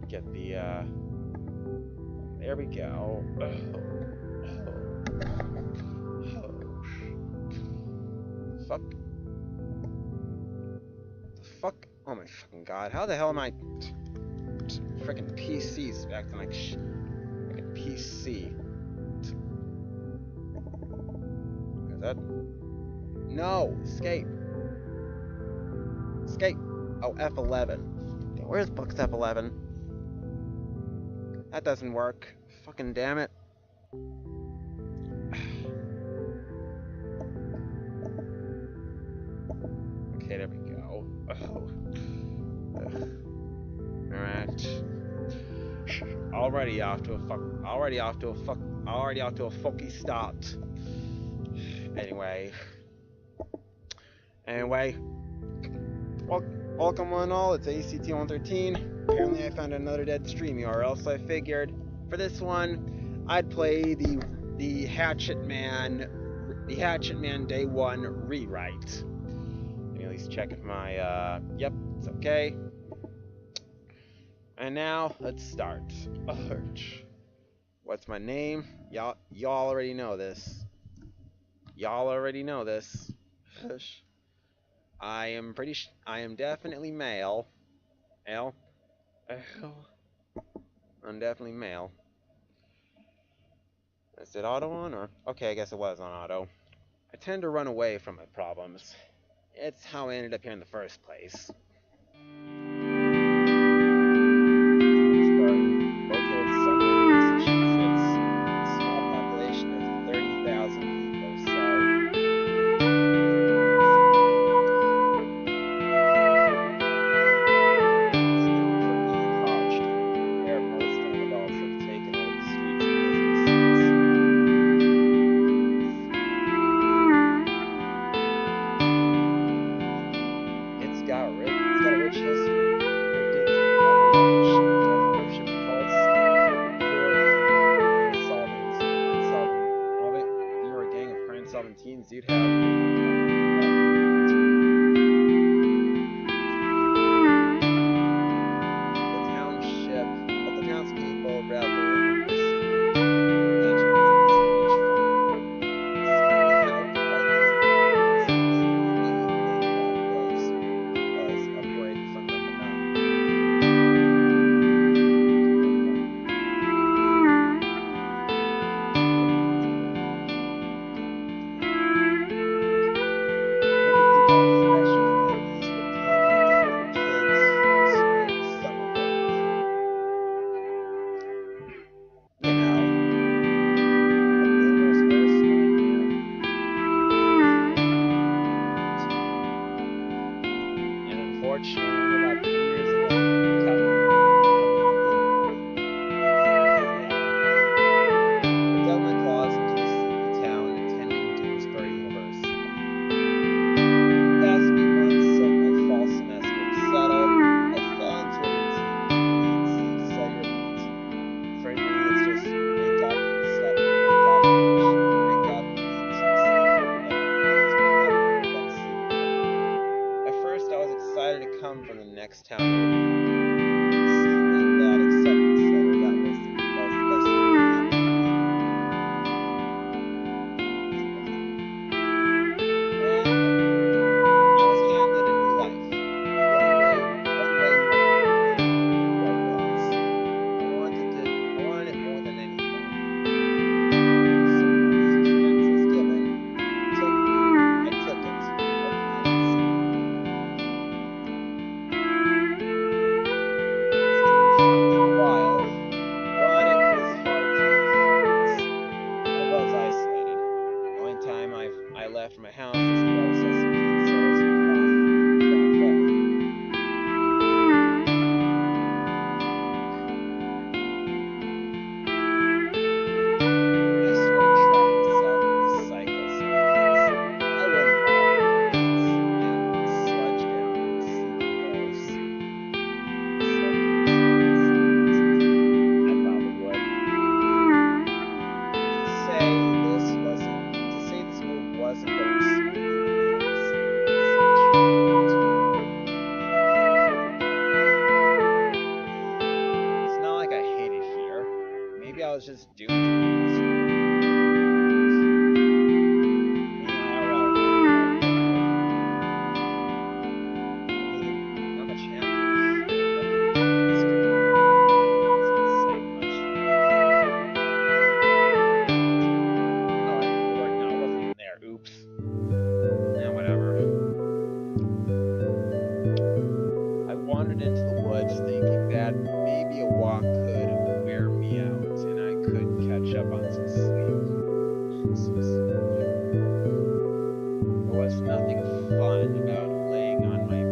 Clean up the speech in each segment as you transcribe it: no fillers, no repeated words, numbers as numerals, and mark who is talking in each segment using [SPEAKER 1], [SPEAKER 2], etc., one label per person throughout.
[SPEAKER 1] get the, there we go. Fuck. The fuck? Oh my fucking god. How the hell am I... Frickin' PC's acting like frickin' PC. Is that... No! Escape! Escape! Oh, F11. Where's books F11? That doesn't work. Fucking damn it. Okay, there we go. Oh. Alright. Already off to a fucky start. Anyway, welcome one all, it's ACT8113. Apparently I found another dead stream URL, so I figured for this one I'd play the Hatchet Man Day 1 rewrite. Let me at least check if my yep, it's okay. And now let's start. What's my name? Y'all already know this. Y'all already know this. I am definitely male. I'm definitely male. Is it auto on or? Okay, I guess it was on auto. I tend to run away from my problems. It's how I ended up here in the first place. You'd have the townspeople revel in this legend was a break from the from the next town. That acceptance letter, that was the best thing. And I was handed a new life. One way more than it was. I wanted it more than anything. So once the chance was given, I took it. I was just doomed to lose. Not much happens. Doesn't say much. Oh, the word no wasn't even there. Oops. Yeah, whatever. I wandered into the woods thinking that maybe a walk could wear me out and I could catch up on some sleep. There was nothing fun about laying on my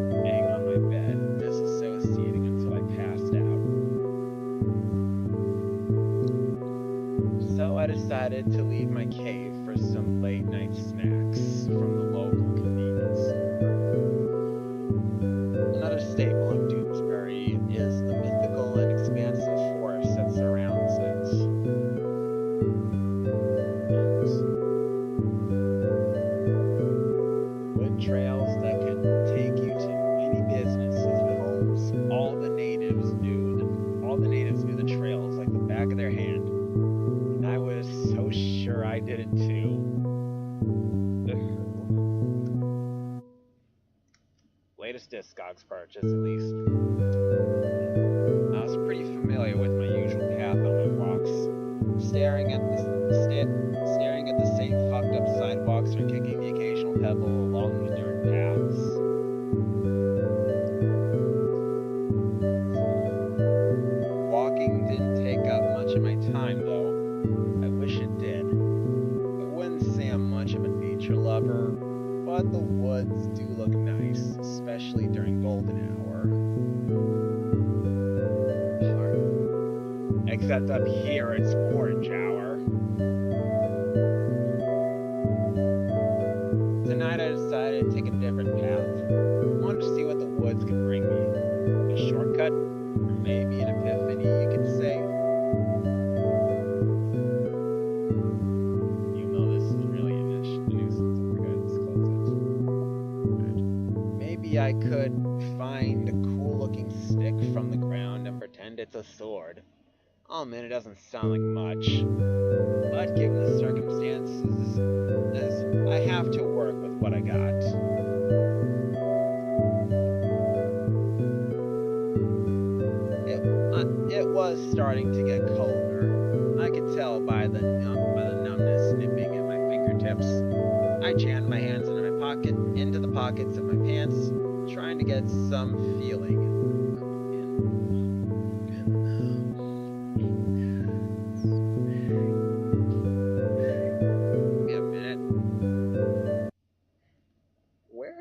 [SPEAKER 1] bed, disassociating until I passed out. So I decided to leave my cave for some late night snacks from the local convenience store. Another staple of Doonesbury is the mythical and expansive forest that surrounds it. Wood trails that can take you to many businesses and homes. All the natives knew the trails like the back of their hand. And I was so sure I did it too. Latest Discogs purchase, at least. I was pretty familiar with my usual path on my walks, staring at the same fucked up sidewalks or kicking the occasional pebble along the dirt paths. Walking didn't take up much of my time, though. I wish it did. I wouldn't say I'm much of a nature lover, but the woods do look nice, especially during golden hour. Except up here it's orange hour. Tonight I decided to take a different path. I wanted to see what the woods could bring me. A shortcut? Or maybe an epiphany, you could say. Even though this is really a nuisance, we're going to disclose it. Maybe I could find a cool looking stick from the ground and pretend it's a sword. Oh man, it doesn't sound like much, but given the circumstances, I have to work with what I got. It was starting to get colder. I could tell by the numbness nipping at my fingertips. I jammed my hands into the pockets of my pants, trying to get some feeling.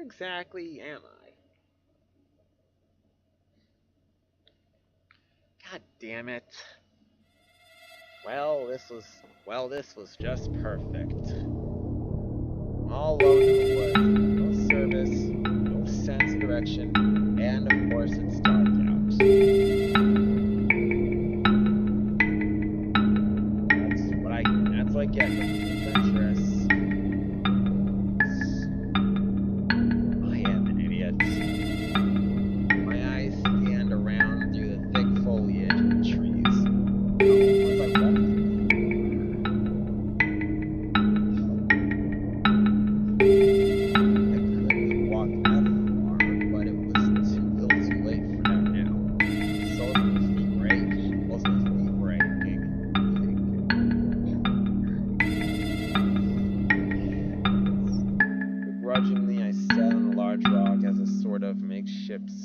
[SPEAKER 1] Exactly am I? God damn it. Well, this was just perfect. All alone in the woods, no service, no sense of direction, and of course it's dark out. That's what I get from being adventurous.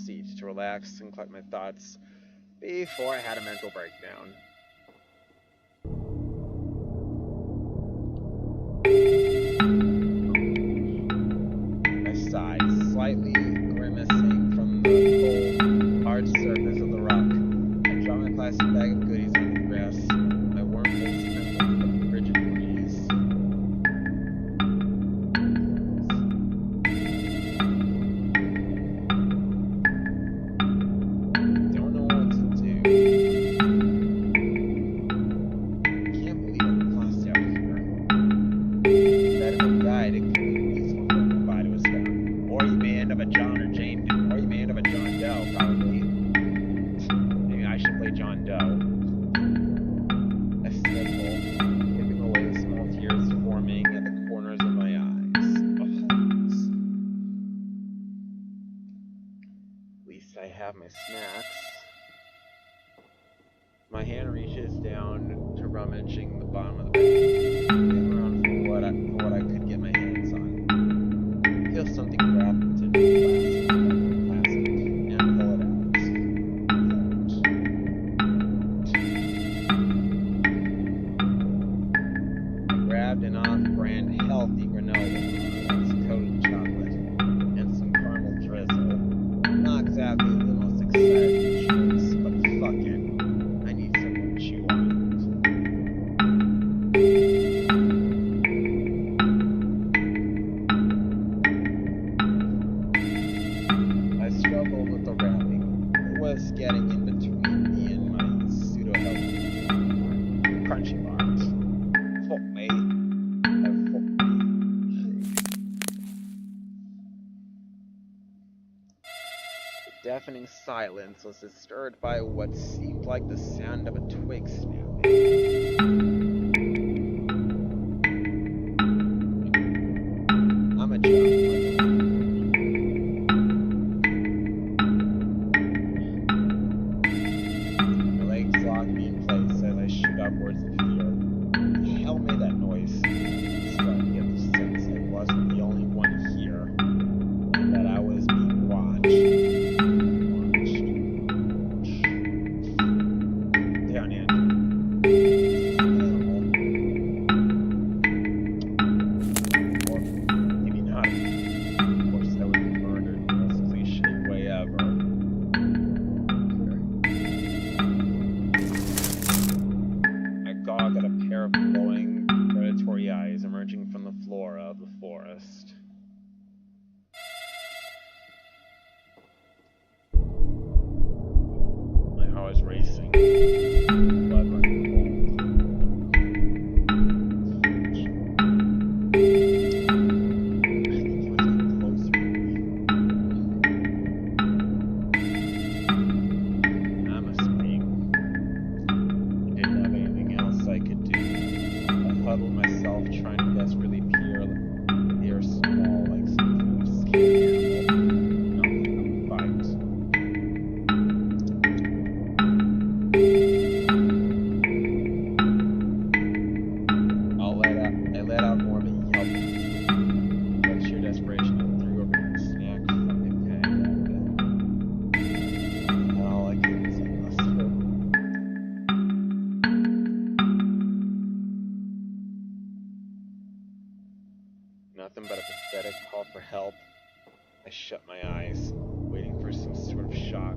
[SPEAKER 1] Seat to relax and collect my thoughts before I had a mental breakdown. I sighed, slightly grimacing from the cold, hard surface of the rock. I dropped my plastic bag of goodies on the grass. My warm face trembled from the frigid breeze. I have my snacks. My hand reaches down to rummaging the bottom of the bag, looking around for what I could get my hands on. Feel something wrapped in plastic, and pull it out. I grabbed an off-brand healthy granola that's coated in chocolate and some caramel drizzle. Not exactly the most exciting choice, but fuck it. I need something to chew on. I struggled with the wrapping. It was getting in between me and my pseudo-healthy crunchy bars. Fuck me. Deafening silence was disturbed by what seemed like the sound of a twig snapping. I'm a jump. My legs lock me in place as I shoot upwards in fear. The hell made that noise? Starting to get the sense I wasn't the only one here, and that I was being watched. Nothing but a pathetic call for help. I shut my eyes, waiting for some sort of shock.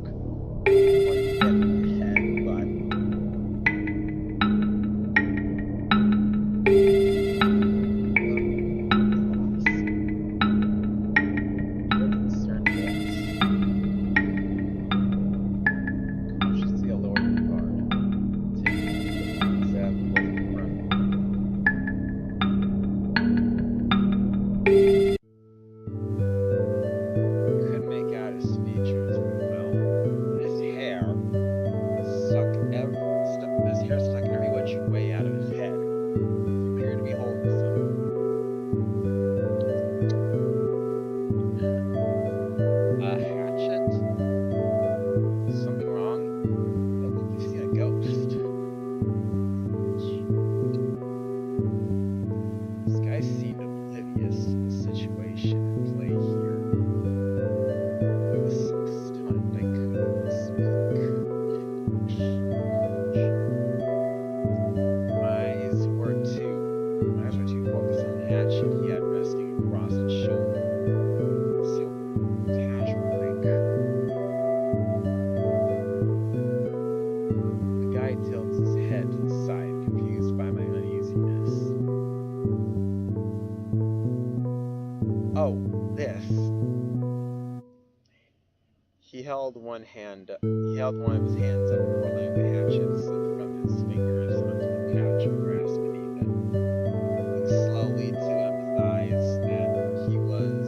[SPEAKER 1] He held one of his hands up before letting the hatchet slip from his fingers onto the patch of grass beneath him, looking slowly to empathize that he was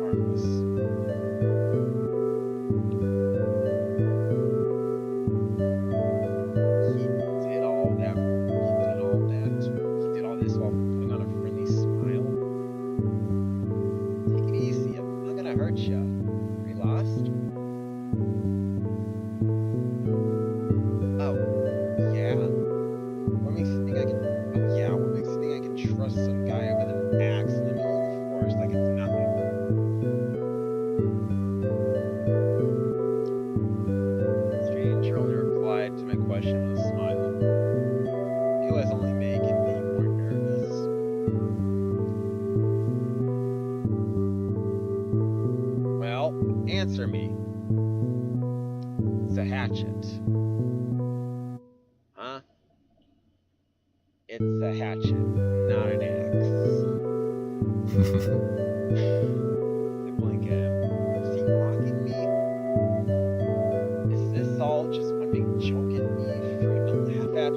[SPEAKER 1] harmless. He did all this while putting on a friendly smile. Take it easy, I'm not gonna hurt ya. Are you lost? my question was smiling. It was only making me more nervous. Well, answer me. It's a hatchet. Huh? It's a hatchet, not an axe. I blink at him. Is he mocking me? Is this all just one big joke at me for him to laugh at?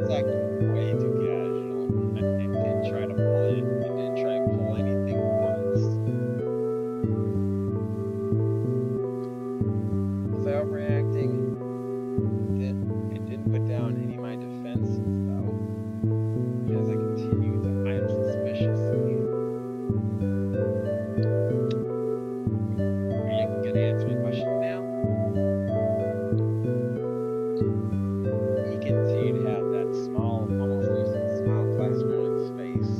[SPEAKER 1] It's acting way too casual. I didn't try to pull it. I didn't try to pull anything once. Was I overreacting? I didn't put down any of my defenses, though. As I continued to eye him suspiciously. Are you gonna answer my question now? He continued to have that small, almost lucid smile plastered on his face.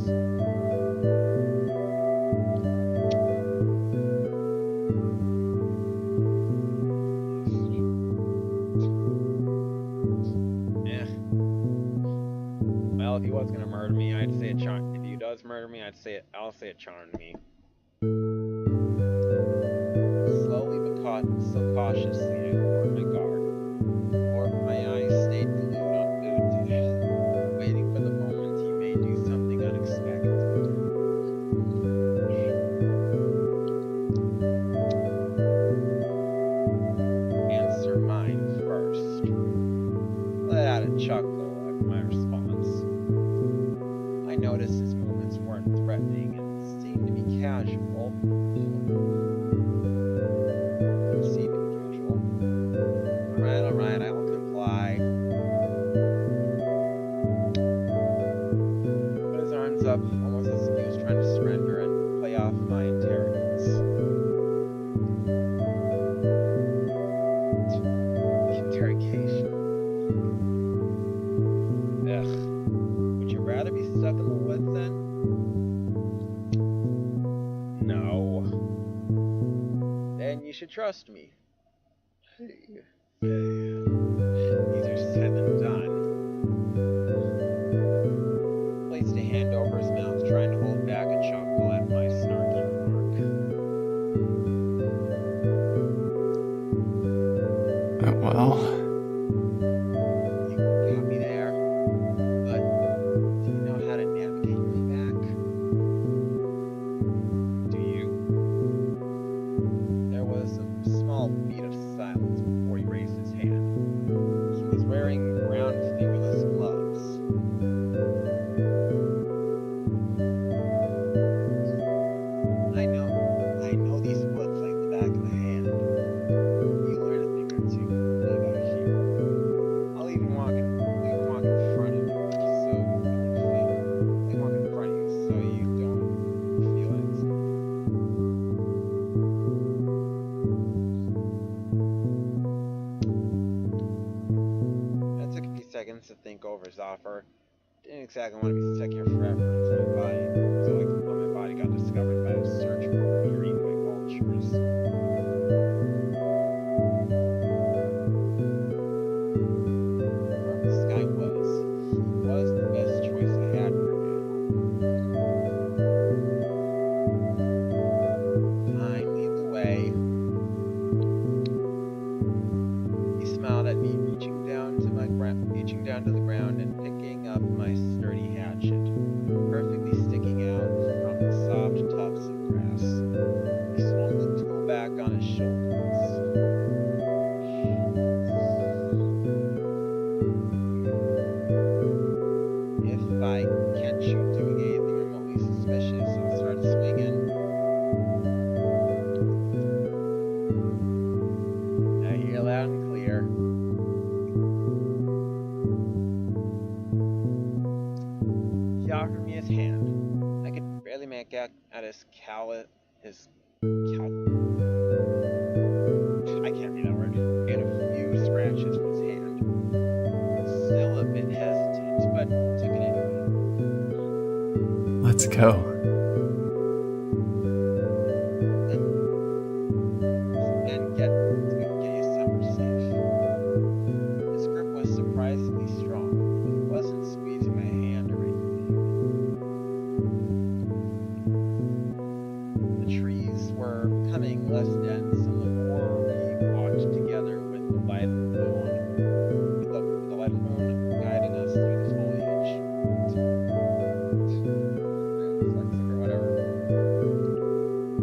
[SPEAKER 1] Yeah. Well, if he was gonna murder me, I'd say it charmed. If he does murder me, I'll say it charmed me. Slowly but so cautiously, I lowered my guard. Or my eyes stayed glued to him, waiting for the moment he may do something unexpected. Answer mine first. Let out a chuckle at my response. I noticed his movements weren't threatening and seemed to be casual. Alright, I will comply. Put his arms up, almost as if he was trying to surrender and play off my interrogance. Interrogation. Ugh. Would you rather be stuck in the woods then? No. Then you should trust me. Easier said than done. Placed a hand over his mouth, trying to hold back a chuckle at my snarky remark.
[SPEAKER 2] Well,
[SPEAKER 1] You got me there, but do you know how to navigate me back? Do you? There was a small beat of silence before he raised his hand. He was wearing brown fingerless gloves. I know these woods like the back of my hand. You learn a thing or two live out here. I'll even walk in front of you, so you don't feel it. That took a few seconds to think over his offer. Didn't exactly want to be stuck here forever until my body got discovered by a search for eaten by vultures. Whoever this guy was, he was the best choice I had for now. Fine, lead the way. He smiled at me, reaching down to the ground and picking up my sturdy hatchet, perfectly sticking out from the soft tufts of grass. He swung the tool back on his shoulders. If I catch you doing anything remotely suspicious, I'll start swinging. I hear loud and clear. He offered me his hand. I could barely make out his I can't read that word. He had a few scratches from his hand. Still a bit hesitant, but took it anyway.
[SPEAKER 2] let's go.
[SPEAKER 1] And get you somewhere safe. His light of the moon, the light of the moon guiding us through the foliage. Dyslexic or whatever.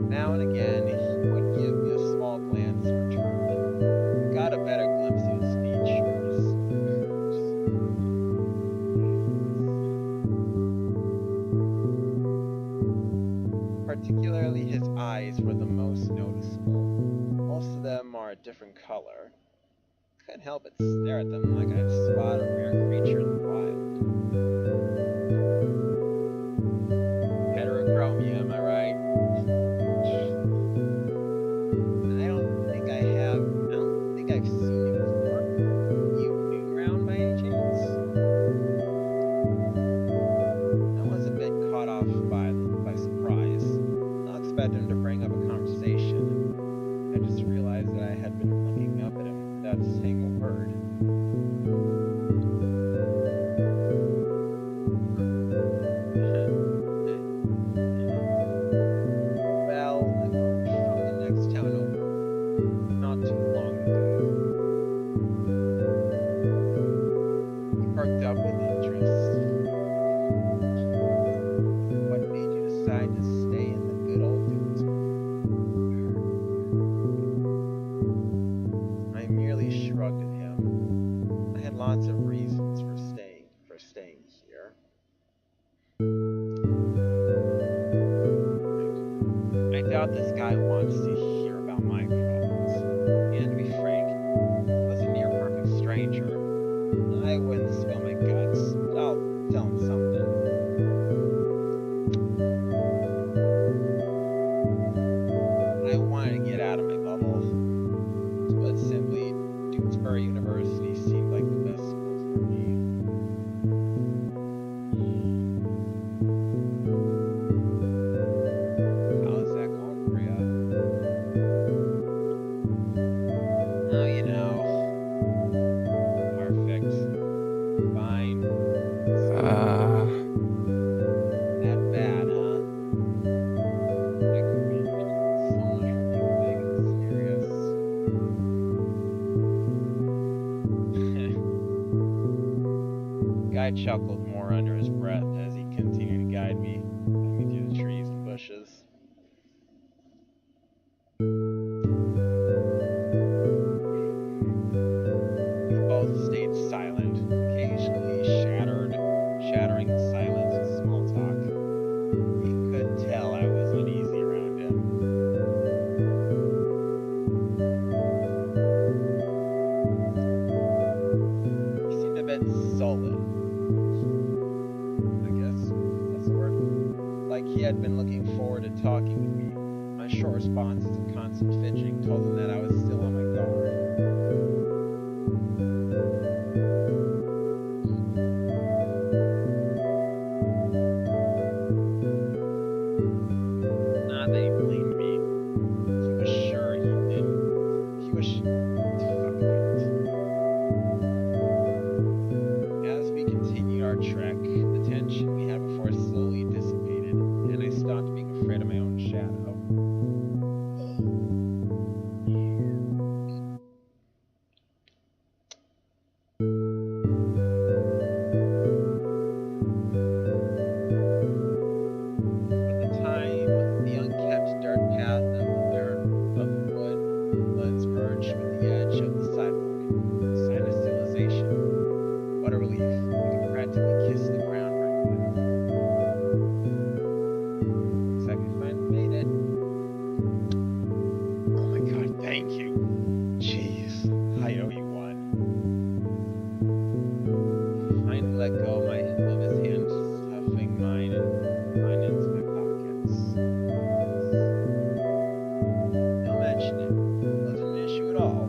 [SPEAKER 1] Now and again, he would give me a small glance in return. Got a better glimpse of his features. Particularly his eyes were the most noticeable. Most of them are a different color. Couldn't help but stare at them like I'd spot a rare creature in the wild. Heterochromia, am I right? I don't think I've seen you before. You new around by any chance? I was a bit caught off by surprise. I expected him to bring up a conversation. I just realized that I had been looking up at him without saying a word. Well, from the next town over, not too long ago. He perked up with interest. What made you decide to stay in the good old dudes? I merely shrugged at him. I had lots of reasons for staying here. I doubt this guy wants to hear about my problems. And to be frank, he was a near perfect stranger. I wouldn't spill my guts, but I'll tell him something. I wanted to get out of my bubble, but simply, Dewsbury University seemed like the best school for me. How's that going for you? Oh, you know, perfect, fine. That bad, huh? I couldn't so much for being big and serious. Guy chuckled more under his breath as he continued to guide me through the trees and bushes. We both stayed silent, occasionally shattering the silence with small talk. He could tell I was uneasy around him. He seemed a bit sullen. I guess that's the word. Like he had been looking forward to talking with me. My short responses and constant fidgeting told him that I was still on my guard. Not that he blamed me. He was sure he didn't. He was fuck it. As we continued our trek, the tension we had before slowly dissipated, and I stopped being afraid of my own shadow. At the time, the unkept dirt path of the woods merged with the edge of the sidewalk. Sign of civilization. What a relief. I could practically kiss the ground right now. Looks like we finally made it. Oh my god, thank you. Jeez, I owe you one. Finally let go of his hand, stuffing mine into my pockets. Don't mention it. It wasn't an issue at all.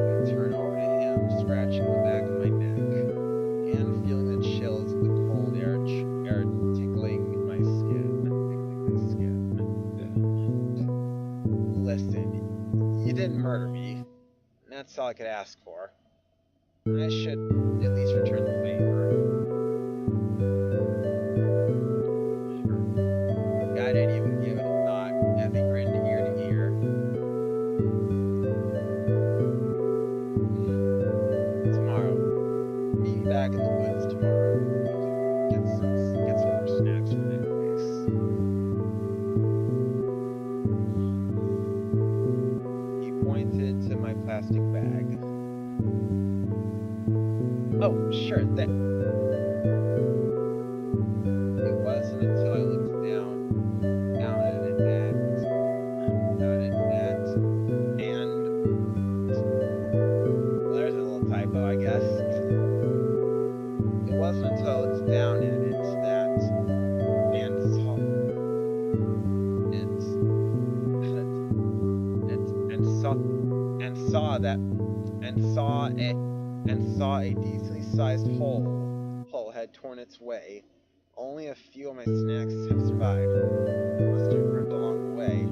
[SPEAKER 1] I turned over to him, scratching the back of my neck, and feeling the chills of the cold air tickling my skin. Listen, you didn't murder me, and that's all I could ask for. I should at least return the favor. I didn't even give it a Oh, sure thing. It wasn't until I looked down at it and well, there's a little typo, I guess. It wasn't until I looked down at it and saw a decently sized hole had torn its way. Only a few of my snacks have survived. Must have ripped along the way.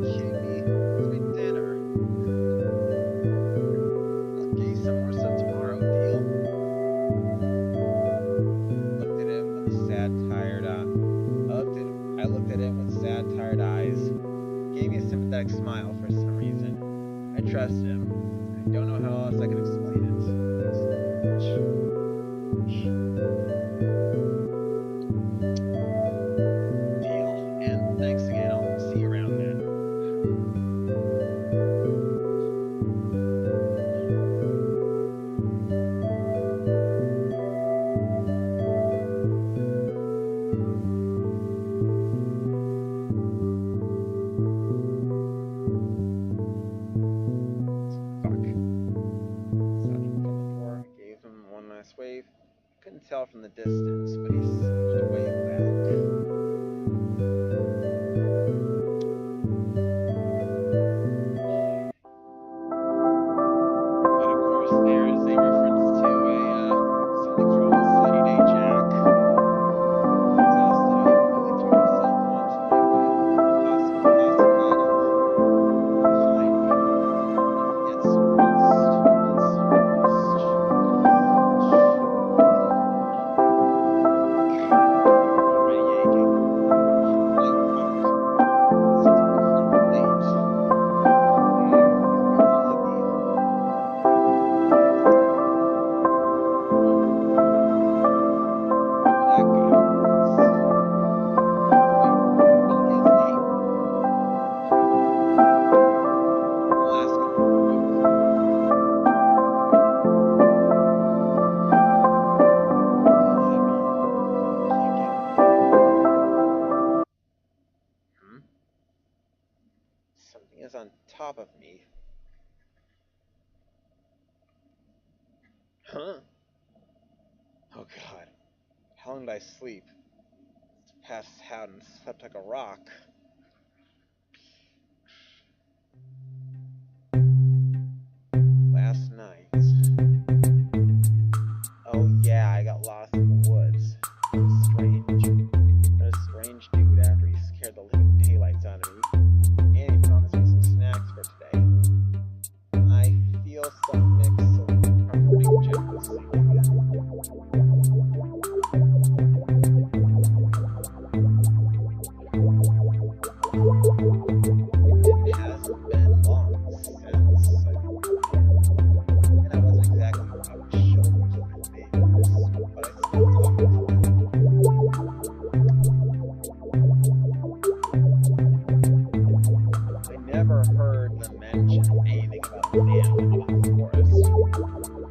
[SPEAKER 1] Kidding me? It's my dinner. I'll get you some more stuff tomorrow, deal? Looked at him with a sad, tired eye. I looked at him with sad, tired eyes. He gave me a sympathetic smile for some reason. I trusted him. I don't know how else I can explain it. Deal. And thanks again. I'll see you around then. Wave. Couldn't tell from the distance, but he seemed to wave back. But of course, there is a reference to something called a Sunny Day Jack. Exhausted, I really threw myself onto my plastic bag of fine gets something is on top of me. Huh? Oh God. How long did I sleep? Passed out and slept like a rock. Last night. Oh yeah, I got lost in the woods. It was strange. But a strange dude after he scared the living daylights out of me. And he promised me some snacks for today. I feel some mix of comforting jealousy. It hasn't been long since and I wasn't exactly rubbing shoulders with my neighbors, but I still talked to them. I never heard them mention anything about the man in the forest.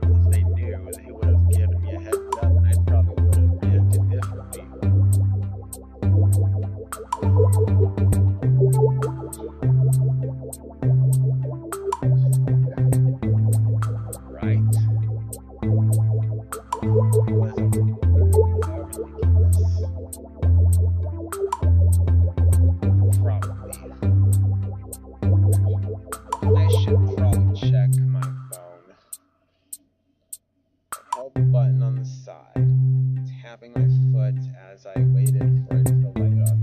[SPEAKER 1] If they knew, they would have given me a heads up, and I probably would have reacted differently. Right. Was I overthinking this? Probably. I should probably check my phone. I held the button on the side, tapping my foot as I waited for it to light up.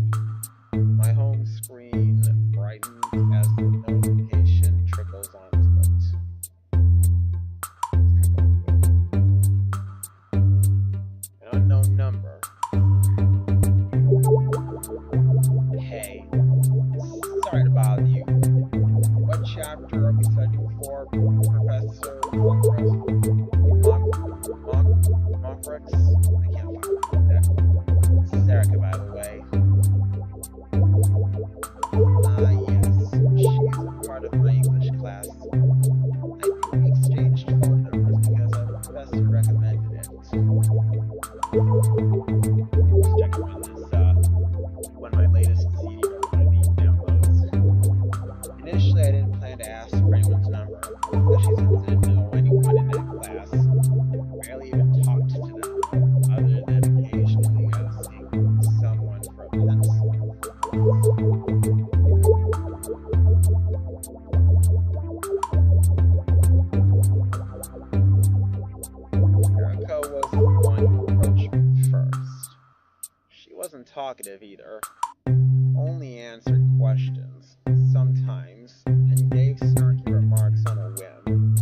[SPEAKER 1] My home screen brightened as the notification trickles onto it. An unknown number. Hey, sorry to bother you. What chapter are we studying for, Professor Monfrex? I can't find that. This is Erica, by the way. who recommended it. Just checking when when my latest CD downloads. Initially, I didn't plan to ask for anyone's number, especially since I didn't know anyone in that class. Barely even talked to them, other than occasionally asking someone for a pencil. Erica was the one who approached me first. She wasn't talkative either, only answered questions, sometimes, and gave snarky remarks on a whim.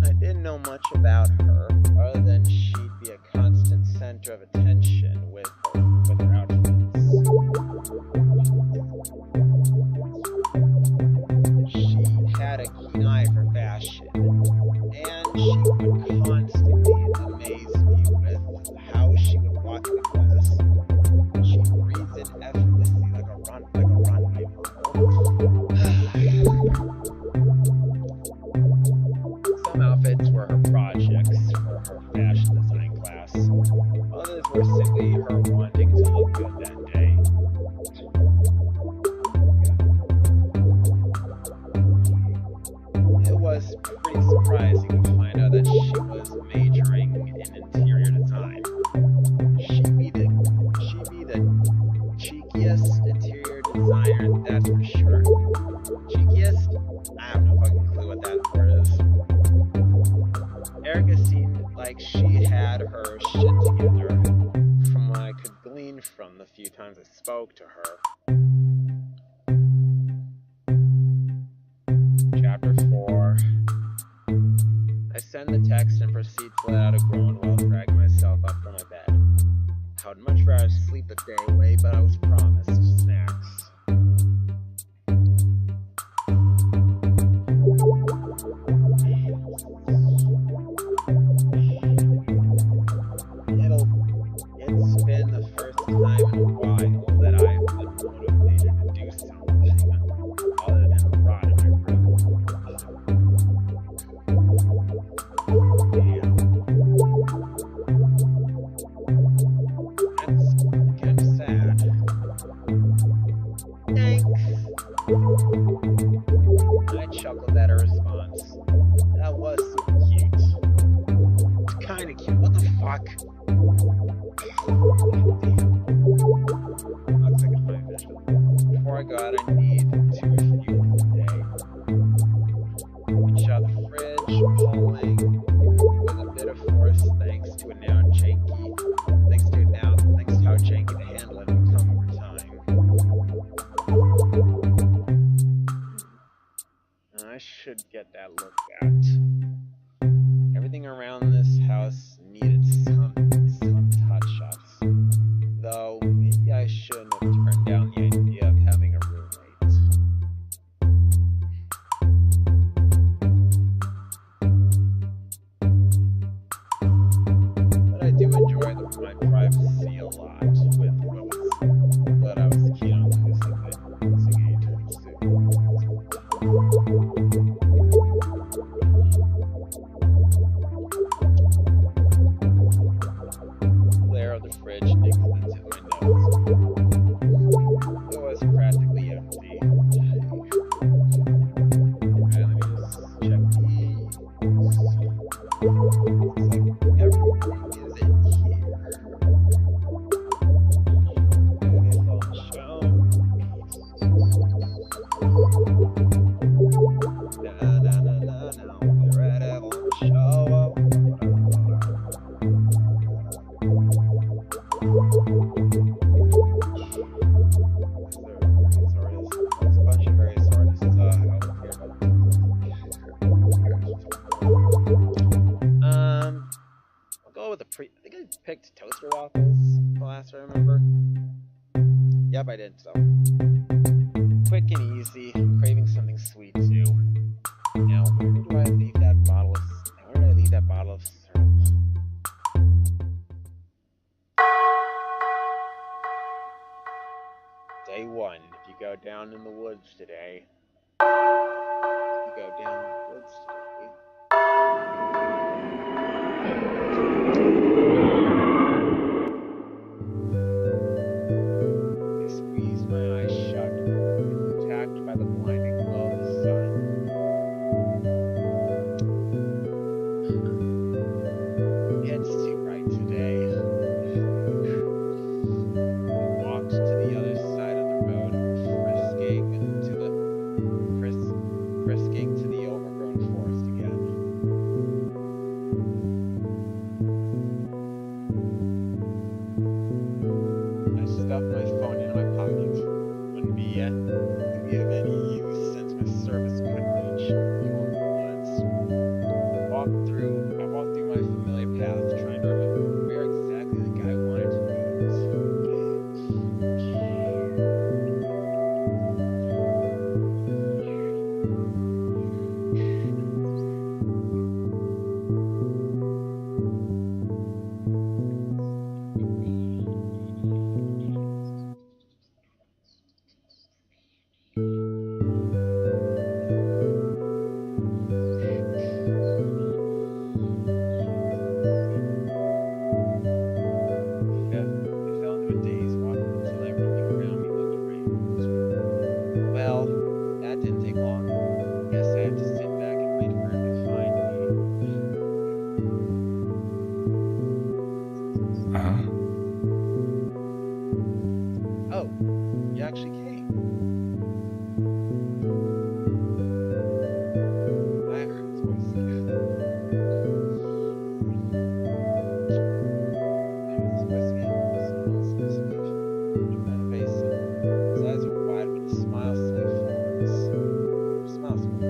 [SPEAKER 1] I didn't know much about her, other than she'd be a constant center of attention with her outfits. She had a keen eye for fashion, and she would constantly amaze me with how she would walk into class. She breathed in effortlessly like a runway model. Some outfits were her projects for her fashion design class. Others were simply her wanting to look good that day. It was pretty surprising to find out that she was majoring in interior design. She'd be the cheekiest interior designer, that's for sure. Cheekiest? I have no fucking clue what that word is. Erica seemed like she had her shit together, from what I could glean from the few times I spoke to her. Chapter 4. I send the text and proceed to let out a groan while dragging myself up from my bed. I would much rather sleep the day away, but I was promised snacks. It's been the first time in a while that I've been motivated to do something other than rot in my room. Damn. That's kind of sad. Thanks. I chuckled at her response. That was super cute. It's kind of cute. What the fuck? Looks like a funny visual. Before I go out, I need to review today. We shot the fridge, pulling with a bit of force, thanks to how janky the handle had become over time. I should get that looked at. Everything around this house needed some touch-ups. Though, maybe I shouldn't have turned down the idea of having a roommate. But I do enjoy my privacy a lot with what I was keen on losing anytime soon. Glare of the fridge digs into the tip of my nose. It was practically empty. Okay, let me just check these. Looks like everything is in here. Okay, phone shown. No. We're at a show. There's a bunch of various artists out here. I'll go with I think I picked toaster waffles the last I remember. Yep, I did so. Quick and easy. I'm craving something sweet too. Now, where did I leave that bottle of syrup? Day 1. If you go down in the woods today, walking to the overgrown forest again. I stuffed my phone in my pocket. Wouldn't be of any use since my service couldn't reach the overwoods. I walked through my familiar path, trying to remember where exactly the guy wanted to meet. Well, that didn't take long. Guess I have to sit back and wait for him to find me. Oh, you actually came. I heard his voice again. His eyes were wide with a smile sweet forms. Smile sweet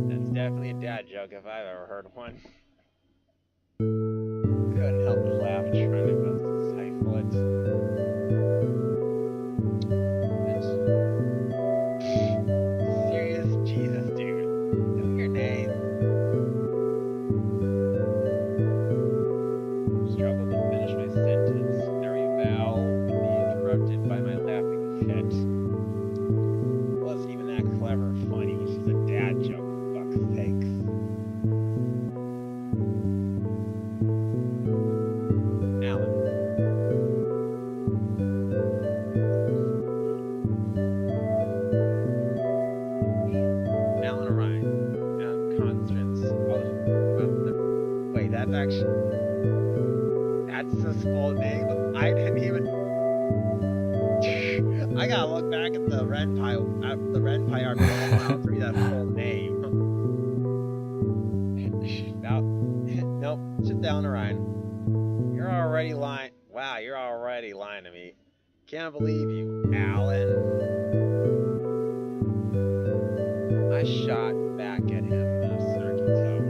[SPEAKER 1] That's definitely a dad joke if I've ever heard one. Couldn't help but laugh, trying my best to stifle it. Serious Jesus, dude. Know your name. Struggled to finish my sentence. Every vowel would be interrupted by my laughing fit. It wasn't even that clever or funny, which is a dad joke, for fuck's sakes. Alan. Alan Orion. Constance. Wait, that's actually... That's his full name? I didn't even... I gotta look back at the Red Pie article to read that full name. Nope, just Alan Orion. You're already lying. Wow, you're already lying to me. Can't believe you, Alan. I shot back at him in a snarky tone.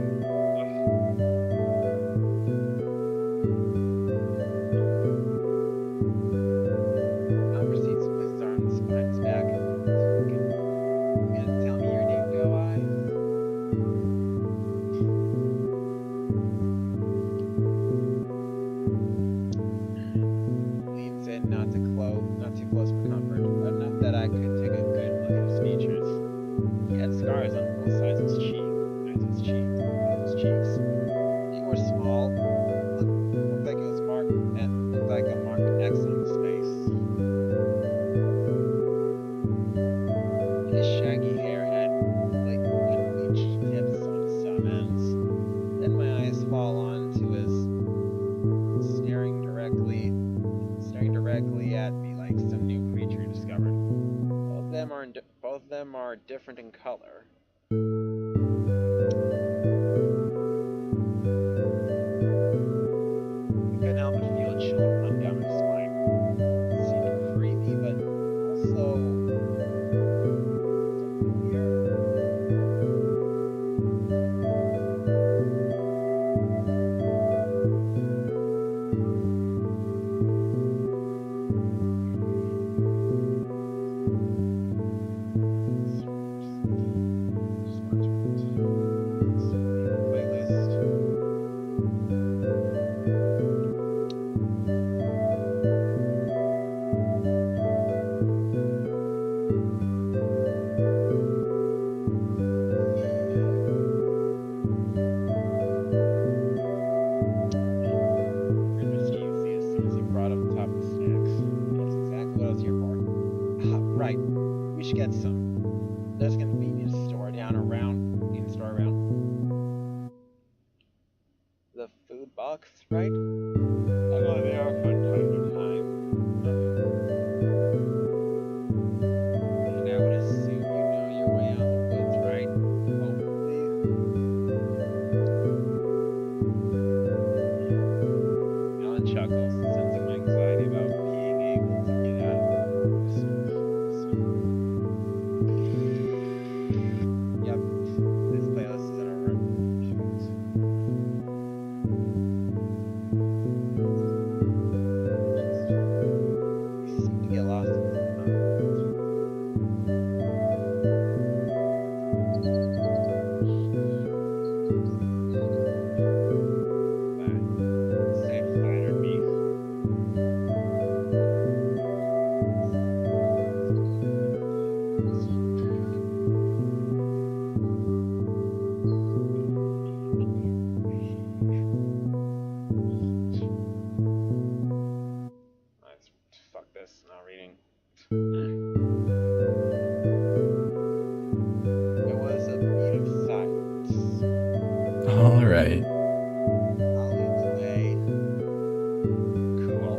[SPEAKER 1] I'll proceed to place his arms behind his back. You gonna tell me your name, Go Eyes? Leans in, not too close for comfort, but enough that I both of them are different in color. I couldn't help but feel a chill run down my spine. It seemed creepy, but also get some. There's a convenience store around the food box, right? I go there from time to time. And I would assume you know your way out of the woods, right? Hopefully. Alan chuckles, sensing my anxiety about being able to get out of the woods. Yep, this playlist is in our room. We seem to get lost in the fuck this, not reading. It was a beat of silence.
[SPEAKER 2] All right.
[SPEAKER 1] I'll lead the way. Cool.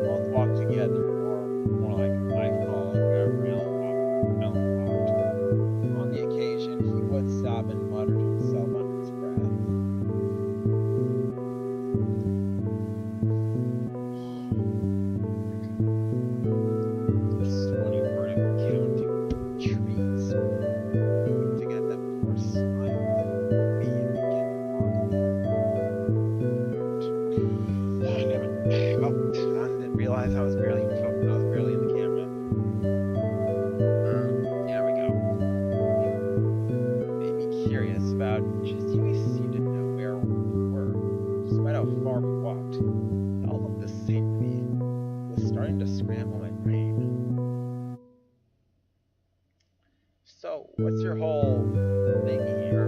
[SPEAKER 1] Both walked together, or more like I followed wherever Ellen walked. On the occasion, he would stop and mutter to himself under his breath. I was barely in the camera. There we go. Made me curious about just you seem to know where we were, despite how far we walked. It all looked the same to me. It was starting to scramble my brain. So, what's your whole thing here?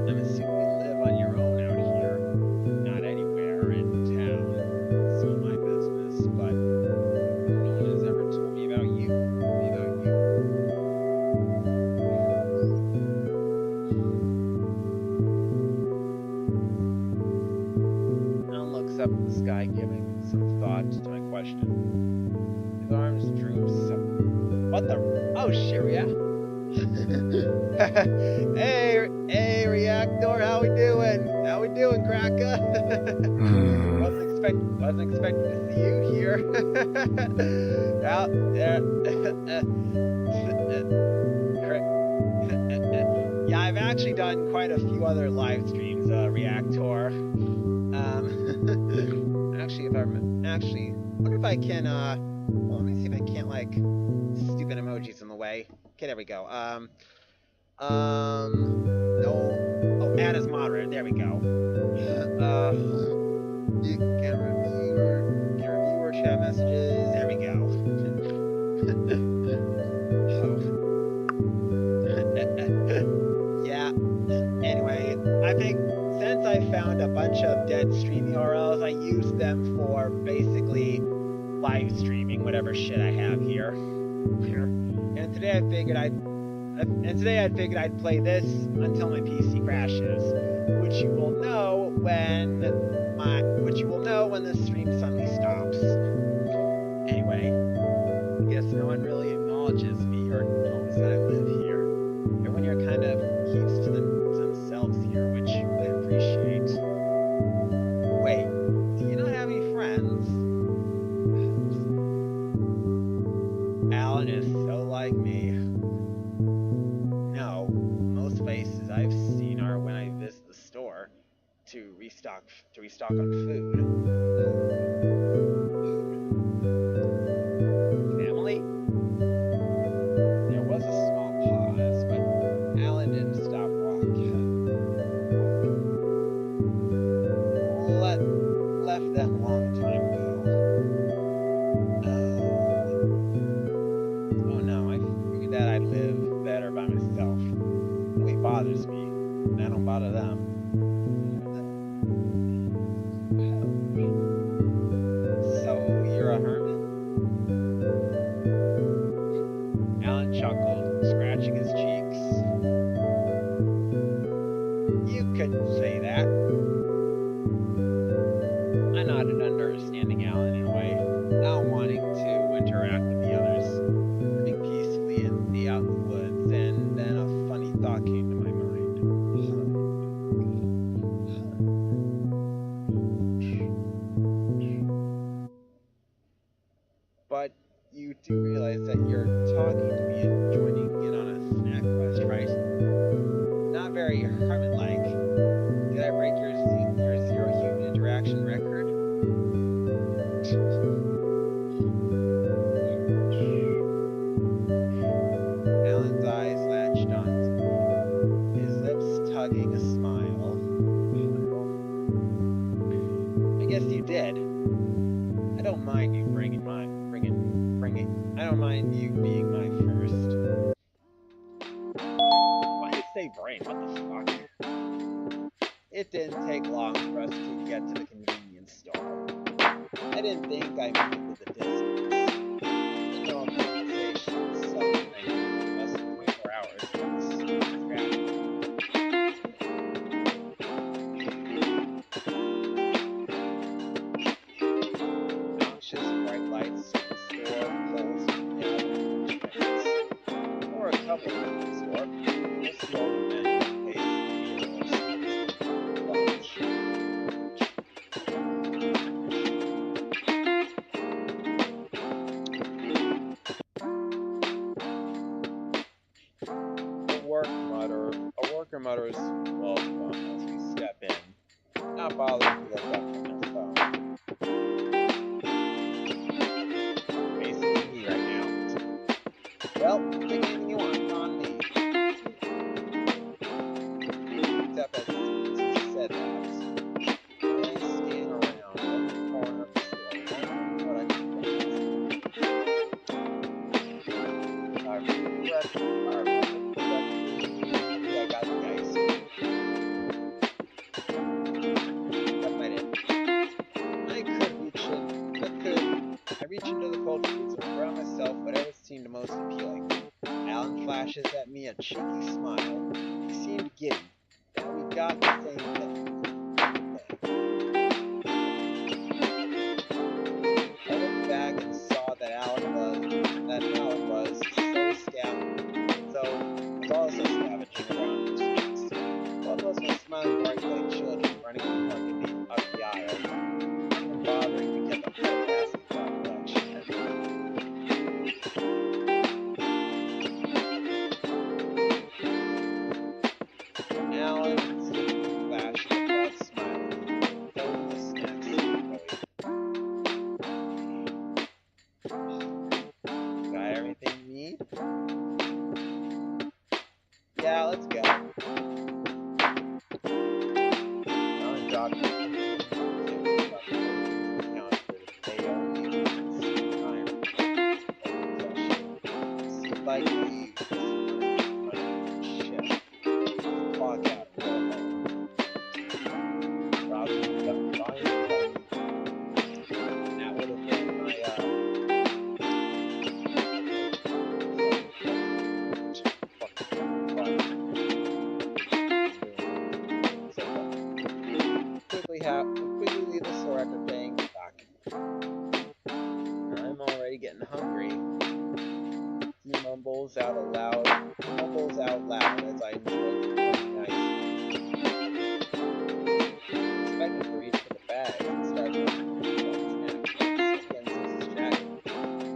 [SPEAKER 1] I'm assuming you live on your own out here. Not anywhere in town. It's not my business, but no one has ever told me about you. Alan looks up at the sky, giving some thought to my question. His arms droop. What the? Oh shit, yeah. hey, Reactor, how we doing, Kraka? Wasn't expecting to see you here. Out there. Yeah, I've actually done quite a few other live streams, Reactor. Actually, wonder if I can, well, let me see if I can't, like, stupid emojis in the way. Okay, there we go. No. Oh, add as moderator. There we go. You can review or chat messages. There we go. Yeah. Anyway, I think since I found a bunch of dead stream URLs, I use them for basically live streaming whatever shit I have here. And today I figured I'd play this until my PC crashes, which you will know when the stream suddenly stops. Anyway, I guess no one really acknowledges me or knows that I live here. Everyone here kind of keeps to themselves here, which I appreciate. Wait, do you not have any friends? Alan is so like me. No, most places I've seen are when I visit the store to restock on food. Family? There was a small pause, but Alan didn't stop walking. Left them a long time ago. Oh no, I figured that I'd live better by myself. Nobody bothers me, and I don't bother them. So you're a hermit? Alan chuckled, scratching his cheeks. You couldn't say that. I nodded, understanding Alan in a way, not wanting to interact with the others, living peacefully and be out in the woods, and then a funny thought came to my mind. But you do realize that you're talking to me and joining in on a snack quest, right? Not very hermit-like. Did I break your zero human interaction record? Alan's eyes latched onto me, his lips tugging a smile. I guess you did. I don't mind you I don't mind you being my first. Why did it say brain? What the fuck? It didn't take long for us to get to the convenience store. I didn't think I minded the distance. No conversation, something less than 24 hours. Noxious bright lights in the store, poles, or a couple in the store. Just the old men A worker mutters, welcome, as we step in, not bothering to look up from their phone. Basically me right now. Well, pick anything you want on me. Except as he said that, I scan around every corner of the store, wondering what I can I reach into the cold foods and grab myself whatever seemed most appealing. Alan flashes at me a cheeky smile. He seemed giddy that we got the same thing. I looked back and saw that Alan was also scavenging around the streets. Both of us were smiling brightly like children running up the aisle, and bothering to get the whole basket for our collection. mumbles out loud as I enjoy the night. Expected to reach for the bag and start looking for snacks. Again, this is Jack.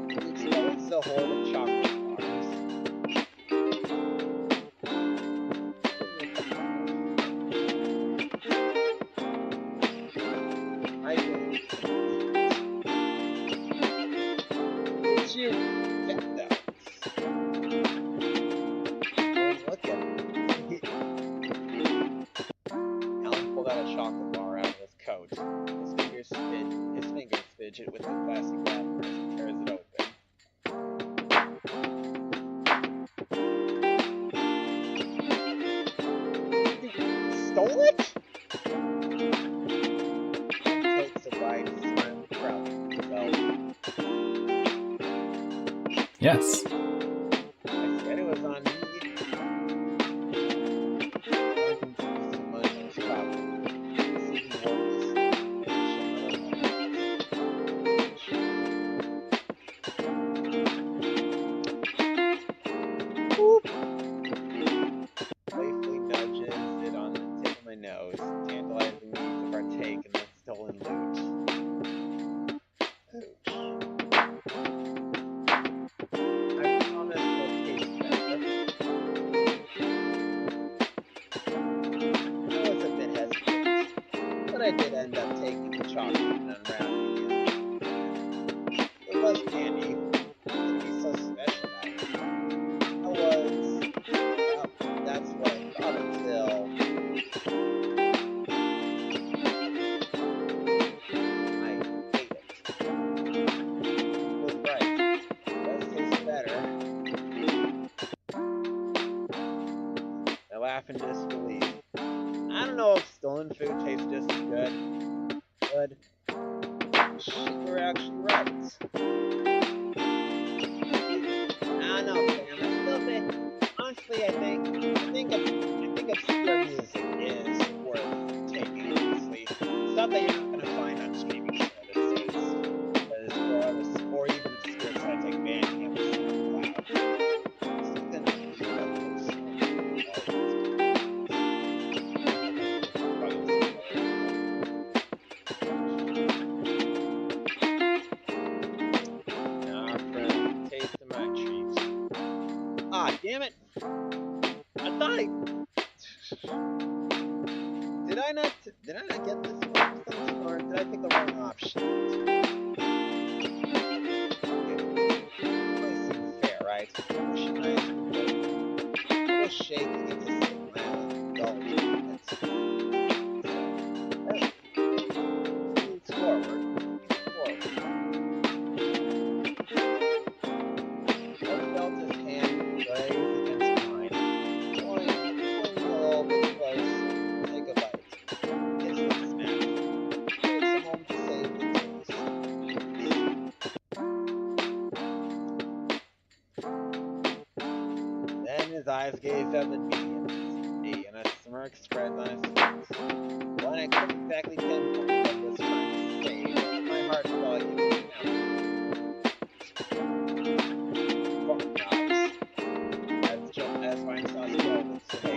[SPEAKER 1] He explodes the horde of chocolate bars. I think it's you get those. Look at it. Alan pulled out a chocolate bar out of his coat. His fingers fidget with the plastic wrapper as he tears it open. Stole it? He takes a bite, smiling proudly to himself.
[SPEAKER 2] Yes.
[SPEAKER 1] I said it was on me. Playfully nudges it on the tip of my nose, tantalizing me to partake in the stolen loot. Pooch. I promise it'll taste better. I was a bit hesitant, but I did end up taking the chocolate and unwrapping it. It was candy. It would be so special about it. That's what I thought until I ate it. He was right. It does taste better. I laugh in disbelief. I don't know if stolen food tastes just as good. Shit, you're actually right. I don't know, Sam. I still think, honestly, I think obscure music is worth taking, honestly. Stuff that you're not going to find on streaming services, or even obscure sites like Bandcamp or SoundCloud. Something that you Nah, friend, taste of my treats. Ah, damn it! I thought Did I not get this one or something, or did I pick the wrong option? It seems fair, right? Pushing my I was shaking into sitting my own indulgence. Leans forward. I felt his hand graze against mine, pulling me a little bit close to take a bite. Instant snack. Takes a moment to save the taste. Then his eyes gazed up at me, and a smirk spreads on his face. When I couldn't exactly pinpoint what he was trying to say, my heart felt like it was pounding. Fuck guys. As Weinstein's girl would say.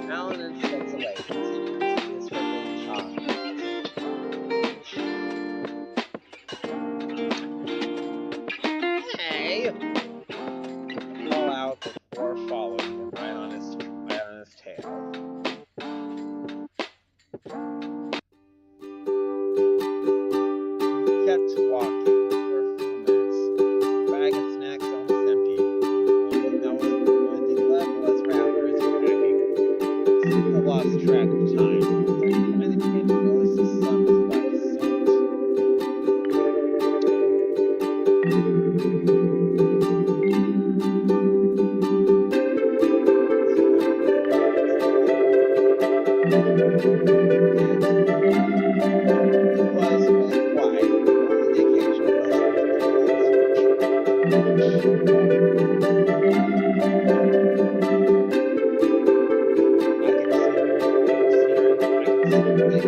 [SPEAKER 1] Alan then steps away, continuing to his forbidden chocolate. Hey! I call out before following him right on his tail. Kept walking for a few minutes. Bag of snacks almost empty. Only thing left was wrappers and packing. Soon I lost track of time. I then began to notice the sun was about to set. It was really quiet, only the occasional rustling of the leaves. I could see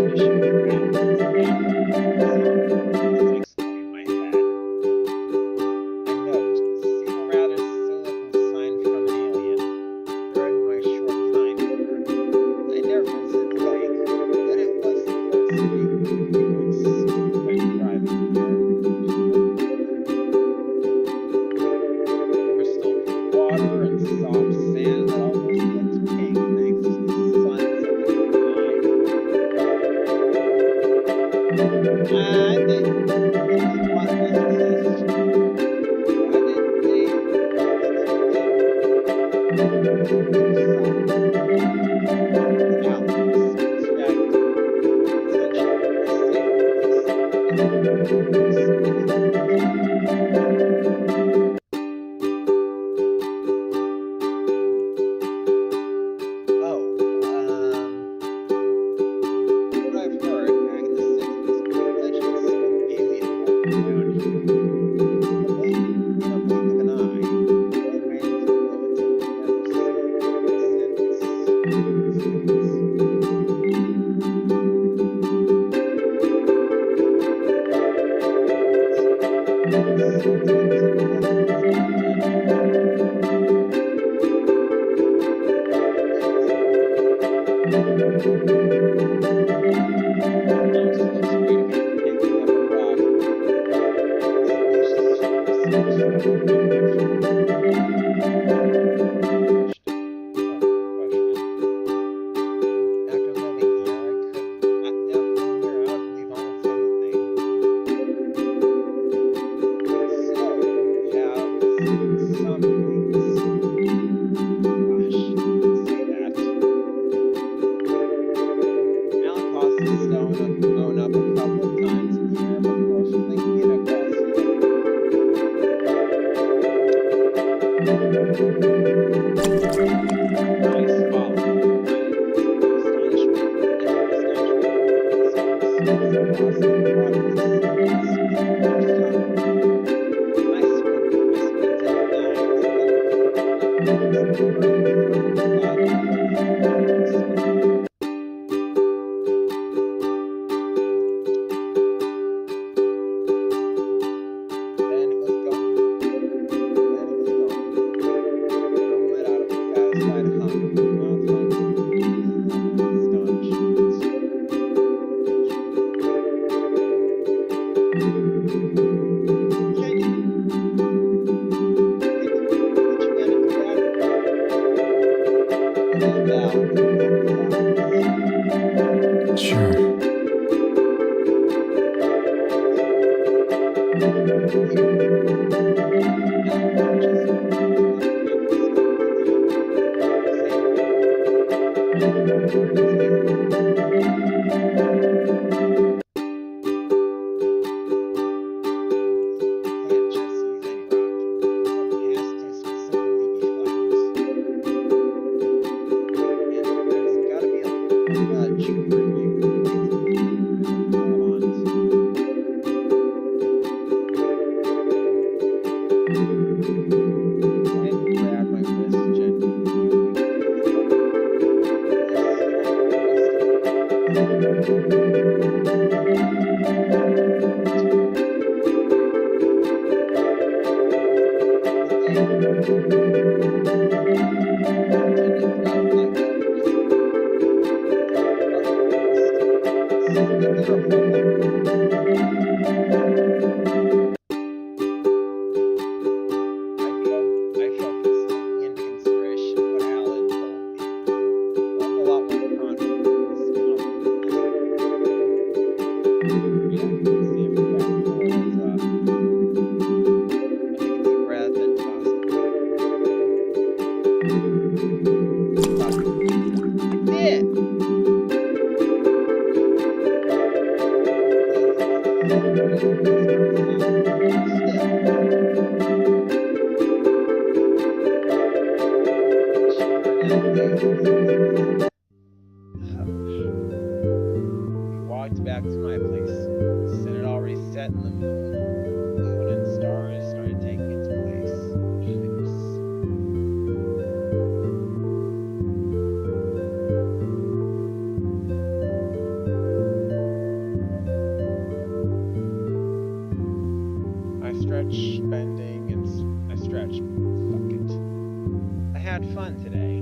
[SPEAKER 1] had fun today.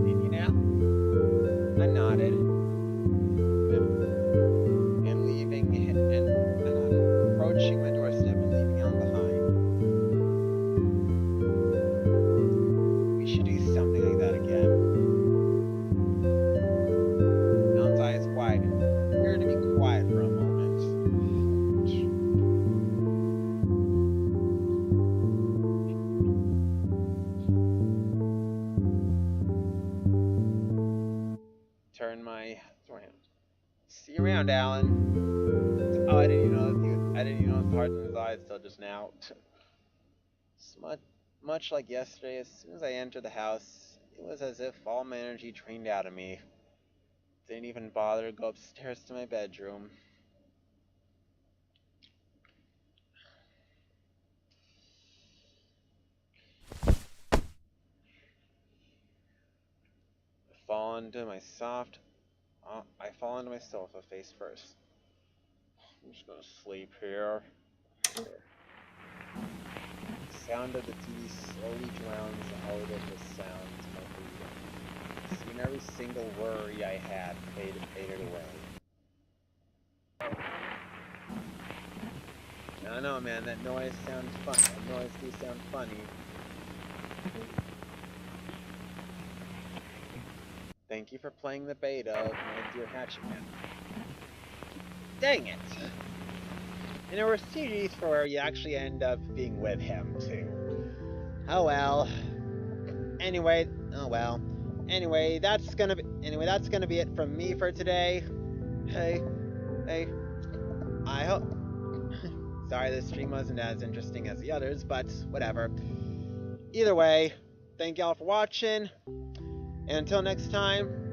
[SPEAKER 1] Did you now? I nodded. And leaving, and I nodded, approaching my doorstep and leaving Alan behind. We should do something like that again. Alan's eyes widened. Appeared to be quiet for a moment. Turn my hand. See you around, Alan. Oh, I didn't even know the parts in his eyes till just now. Much like yesterday, as soon as I entered the house, it was as if all my energy drained out of me. Didn't even bother to go upstairs to my bedroom. I fall into my sofa face first. I'm just gonna sleep here. The sound of the TV slowly drowns out of the sounds of my breathing. Soon every single worry I had faded away. I know, man, that noise sounds fun. That noise do sound funny. Thank you for playing the beta of my dear Hatchet Man. Dang it! And there were series for where you actually end up being with him, too. Oh well. Anyway, that's gonna be it from me for today. Hey, I hope... Sorry this stream wasn't as interesting as the others, but whatever. Either way, thank y'all for watching, and until next time,